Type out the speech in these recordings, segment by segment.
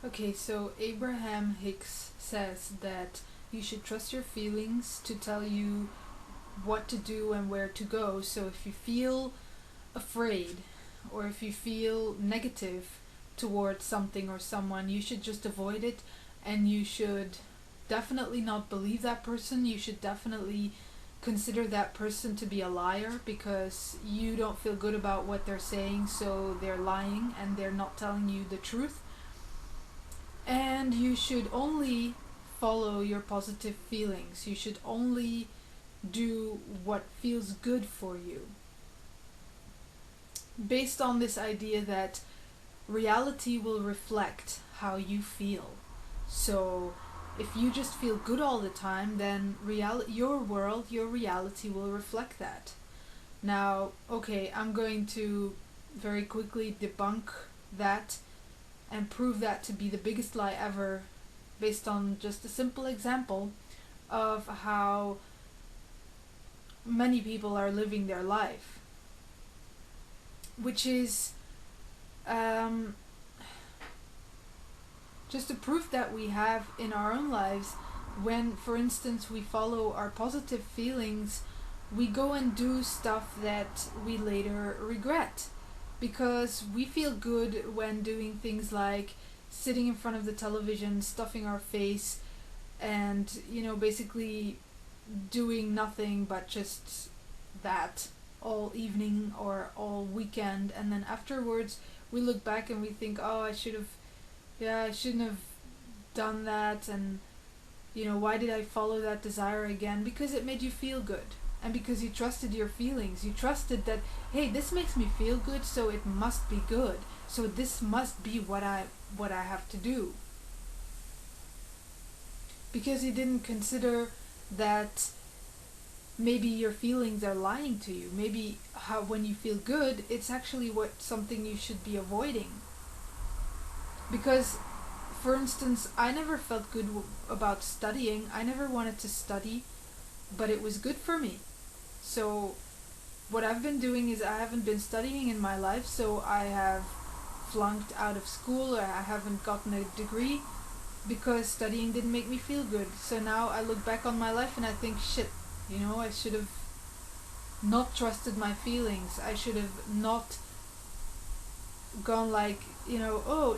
Okay, so Abraham Hicks says that you should trust your feelings to tell you what to do and where to go. So if you feel afraid or if you feel negative towards something or someone, you should just avoid it, and you should definitely not believe that person. You should definitely consider that person to be a liar because you don't feel good about what they're saying, so they're lying and they're not telling you the truth. And you should only follow your positive feelings. You should only do what feels good for you. Based on this idea that reality will reflect how you feel. So if you just feel good all the time, then your world, your reality will reflect that. Now, okay, I'm going to very quickly debunk that and prove that to be the biggest lie ever based on just a simple example of how many people are living their life, which is um, just a proof that we have in our own lives. When, for instance, we follow our positive feelings, we go and do stuff that we later regret because we feel good when doing things like sitting in front of the television, stuffing our face, and basically doing nothing but just that all evening or all weekend, and then afterwards we look back and we think, oh, I shouldn't have done that, and why did I follow that desire again? Because it made you feel good. And because you trusted your feelings, you trusted that, hey, this makes me feel good, so it must be good. So this must be what I have to do. Because you didn't consider that maybe your feelings are lying to you. Maybe how when you feel good, it's actually something you should be avoiding. Because, for instance, I never felt good about studying. I never wanted to study, but it was good for me. So what I've been doing is I haven't been studying in my life, so I have flunked out of school, or I haven't gotten a degree because studying didn't make me feel good. So now I look back on my life and I think, shit, I should have not trusted my feelings. I should have not gone like, oh,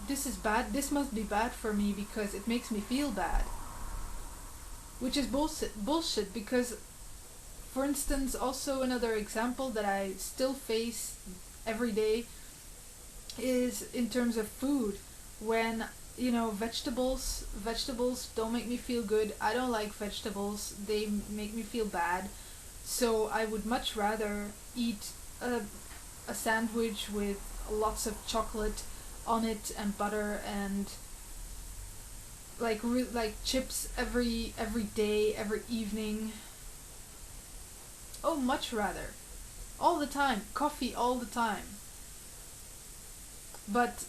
this is bad, this must be bad for me because it makes me feel bad. Which is bullshit because, for instance, also another example that I still face every day is in terms of food. When vegetables don't make me feel good. I don't like vegetables, they make me feel bad. So I would much rather eat a sandwich with lots of chocolate on it and butter and like chips every day, every evening. Oh, much rather. All the time. Coffee all the time. But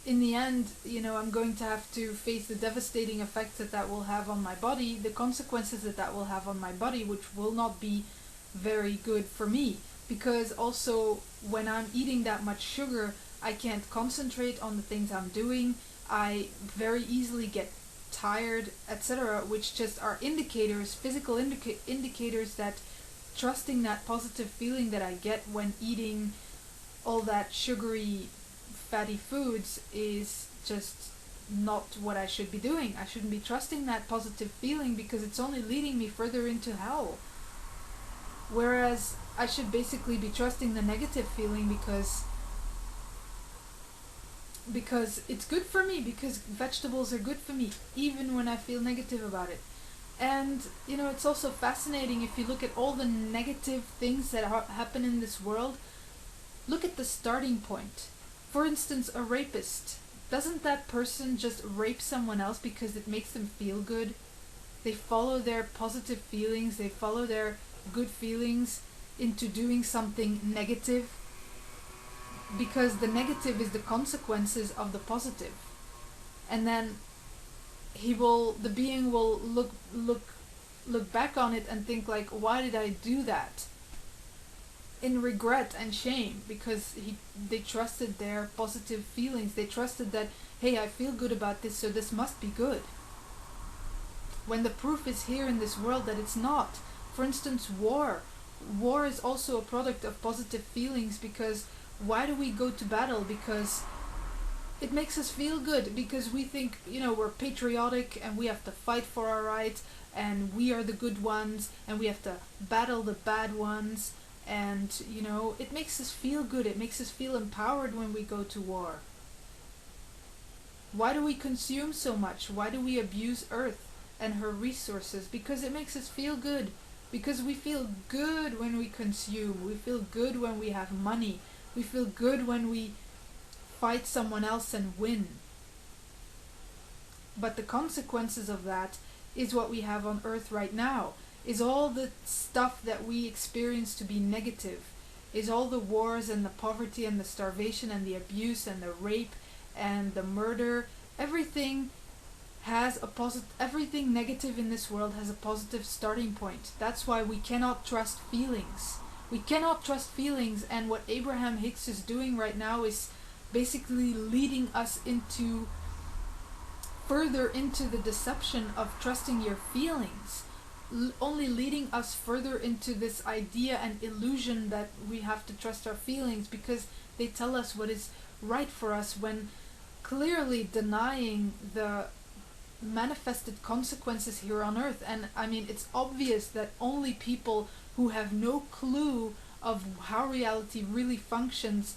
in the end, I'm going to have to face the devastating effects that will have on my body, the consequences that will have on my body, which will not be very good for me. Because also, when I'm eating that much sugar, I can't concentrate on the things I'm doing. I very easily get tired, etc., which just are indicators, physical indicators that trusting that positive feeling that I get when eating all that sugary, fatty foods is just not what I should be doing. I shouldn't be trusting that positive feeling because it's only leading me further into hell. Whereas I should basically be trusting the negative feeling because it's good for me, because vegetables are good for me, even when I feel negative about it. And, it's also fascinating if you look at all the negative things that happen in this world. Look at the starting point. For instance, a rapist. Doesn't that person just rape someone else because it makes them feel good? They follow their positive feelings, they follow their good feelings into doing something negative because the negative is the consequences of the positive. And then the being will look back on it and think like, why did I do that? in regret and shame, because they trusted their positive feelings. They trusted that, hey, I feel good about this, so this must be good, when the proof is here in this world that it's not. For instance, war is also a product of positive feelings, because why do we go to battle? Because it makes us feel good, because we think, we're patriotic and we have to fight for our rights, and we are the good ones and we have to battle the bad ones. And it makes us feel good, it makes us feel empowered when we go to war. Why do we consume so much? Why do we abuse Earth and her resources? Because it makes us feel good. Because we feel good when we consume. We feel good when we have money. We feel good when we fight someone else and win. But the consequences of that is what we have on Earth right now. Is all the stuff that we experience to be negative. Is all the wars and the poverty and the starvation and the abuse and the rape and the murder. Everything negative in this world has a positive starting point. That's why we cannot trust feelings. We cannot trust feelings, and what Abraham Hicks is doing right now is basically leading us further into the deception of trusting your feelings. Only leading us further into this idea and illusion that we have to trust our feelings because they tell us what is right for us, when clearly denying the manifested consequences here on Earth. And I mean, it's obvious that only people who have no clue of how reality really functions,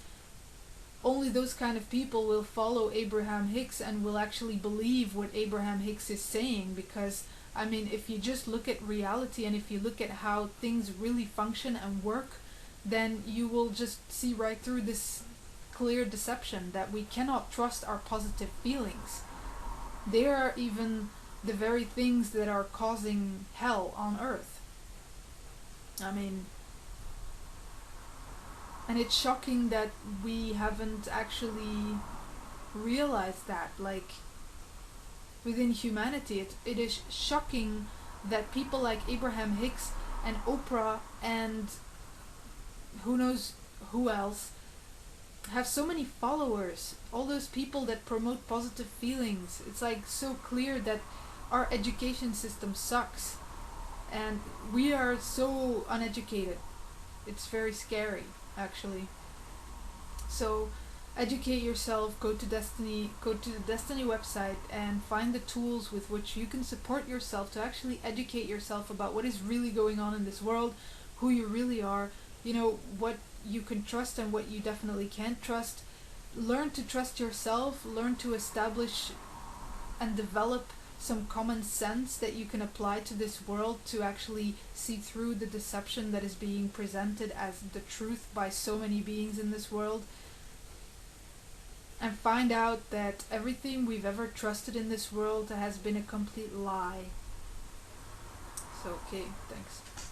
only those kind of people will follow Abraham Hicks and will actually believe what Abraham Hicks is saying. Because I mean, if you just look at reality and if you look at how things really function and work, then you will just see right through this clear deception that we cannot trust our positive feelings. They are even the very things that are causing hell on Earth. I mean, and it's shocking that we haven't actually realized that. Like, within humanity, it is shocking that people like Abraham Hicks and Oprah and who knows who else have so many followers. All those people that promote positive feelings. It's like so clear that our education system sucks and we are so uneducated. It's very scary, actually. So educate yourself, go to the Destiny website and find the tools with which you can support yourself to actually educate yourself about what is really going on in this world, who you really are, what you can trust and what you definitely can't trust. Learn to trust yourself, learn to establish and develop some common sense that you can apply to this world to actually see through the deception that is being presented as the truth by so many beings in this world. And find out that everything we've ever trusted in this world has been a complete lie. So, okay, thanks.